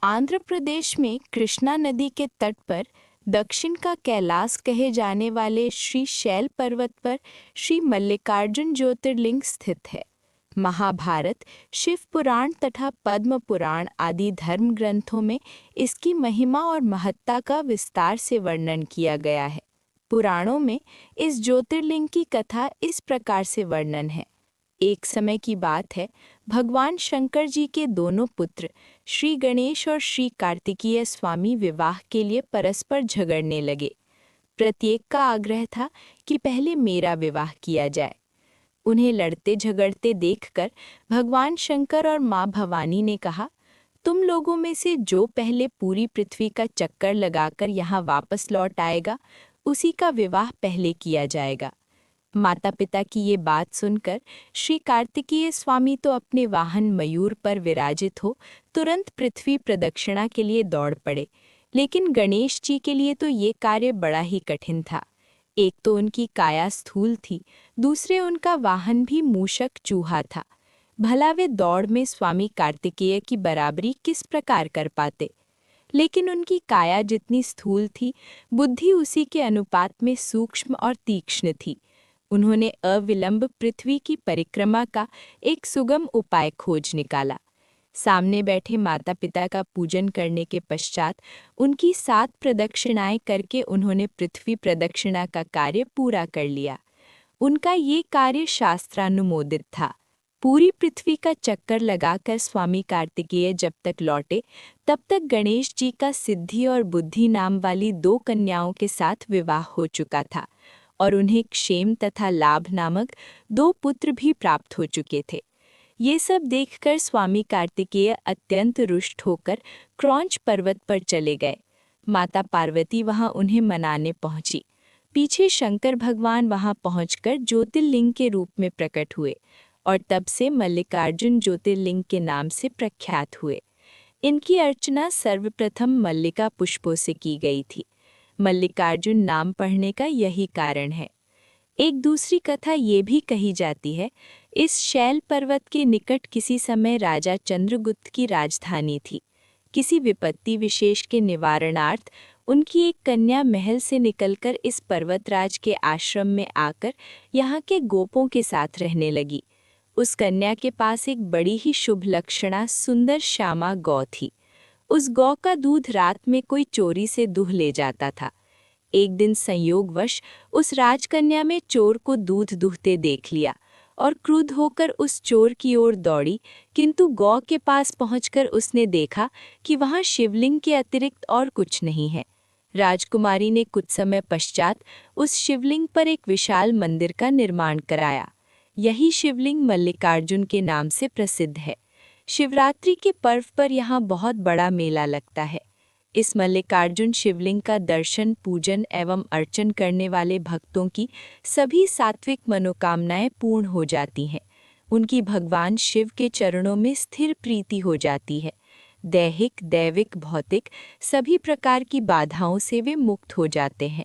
आंध्र प्रदेश में कृष्णा नदी के तट पर दक्षिण का कैलाश कहे जाने वाले श्री शैल पर्वत पर श्री मल्लिकार्जुन ज्योतिर्लिंग स्थित है। महाभारत, शिव पुराण तथा पद्म पुराण आदि धर्म ग्रंथों में इसकी महिमा और महत्ता का विस्तार से वर्णन किया गया है। पुराणों में इस ज्योतिर्लिंग की कथा इस प्रकार से वर्णन है। एक समय की बात है, भगवान शंकर जी के दोनों पुत्र श्री गणेश और श्री कार्तिकेय स्वामी विवाह के लिए परस्पर झगड़ने लगे। प्रत्येक का आग्रह था कि पहले मेरा विवाह किया जाए। उन्हें लड़ते झगड़ते देखकर भगवान शंकर और माँ भवानी ने कहा, तुम लोगों में से जो पहले पूरी पृथ्वी का चक्कर लगाकर यहाँ वापस लौट आएगा, उसी का विवाह पहले किया जाएगा। माता पिता की ये बात सुनकर श्री कार्तिकेय स्वामी तो अपने वाहन मयूर पर विराजित हो तुरंत पृथ्वी प्रदक्षिणा के लिए दौड़ पड़े। लेकिन गणेश जी के लिए तो ये कार्य बड़ा ही कठिन था। एक तो उनकी काया स्थूल थी, दूसरे उनका वाहन भी मूषक चूहा था। भला वे दौड़ में स्वामी कार्तिकेय की बराबरी किस प्रकार कर पाते। लेकिन उनकी काया जितनी स्थूल थी, बुद्धि उसी के अनुपात में सूक्ष्म और तीक्ष्ण थी। उन्होंने अविलंब पृथ्वी की परिक्रमा का एक सुगम उपाय खोज निकाला। सामने बैठे माता पिता का पूजन करने के पश्चात उनकी 7 प्रदक्षिणाएं करके उन्होंने पृथ्वी प्रदक्षिणा का कार्य पूरा कर लिया। उनका ये कार्य शास्त्रानुमोदित था। पूरी पृथ्वी का चक्कर लगाकर स्वामी कार्तिकेय जब तक लौटे, तब तक गणेश जी का सिद्धि और बुद्धि नाम वाली 2 कन्याओं के साथ विवाह हो चुका था और उन्हें क्षेम तथा लाभ नामक 2 पुत्र भी प्राप्त हो चुके थे। ये सब देखकर स्वामी कार्तिकेय अत्यंत रुष्ट होकर क्रौंच पर्वत पर चले गए। माता पार्वती वहां उन्हें मनाने पहुंची। पीछे शंकर भगवान वहां पहुंचकर ज्योतिर्लिंग के रूप में प्रकट हुए और तब से मल्लिकार्जुन ज्योतिर्लिंग के नाम से प्रख्यात हुए। इनकी अर्चना सर्वप्रथम मल्लिका पुष्पों से की गई थी। मल्लिकार्जुन नाम पढ़ने का यही कारण है। एक दूसरी कथा ये भी कही जाती है, इस शैल पर्वत के निकट किसी समय राजा चंद्रगुप्त की राजधानी थी। किसी विपत्ति विशेष के निवारणार्थ उनकी एक कन्या महल से निकलकर इस पर्वतराज के आश्रम में आकर यहाँ के गोपों के साथ रहने लगी। उस कन्या के पास एक बड़ी ही शुभ लक्षणा सुंदर श्यामा गौ थी। उस गौ का दूध रात में कोई चोरी से दूह ले जाता था। एक दिन संयोगवश उस राजकन्या में चोर को दूध दूहते देख लिया और क्रुद्ध होकर उस चोर की ओर दौड़ी, किंतु गौ के पास पहुंचकर उसने देखा कि वहां शिवलिंग के अतिरिक्त और कुछ नहीं है। राजकुमारी ने कुछ समय पश्चात उस शिवलिंग पर एक विशाल मंदिर का निर्माण कराया। यही शिवलिंग मल्लिकार्जुन के नाम से प्रसिद्ध है। शिवरात्रि के पर्व पर यहाँ बहुत बड़ा मेला लगता है। इस मल्लिकार्जुन शिवलिंग का दर्शन, पूजन एवं अर्चन करने वाले भक्तों की सभी सात्विक मनोकामनाएं पूर्ण हो जाती हैं। उनकी भगवान शिव के चरणों में स्थिर प्रीति हो जाती है। दैहिक, दैविक, भौतिक सभी प्रकार की बाधाओं से वे मुक्त हो जाते हैं।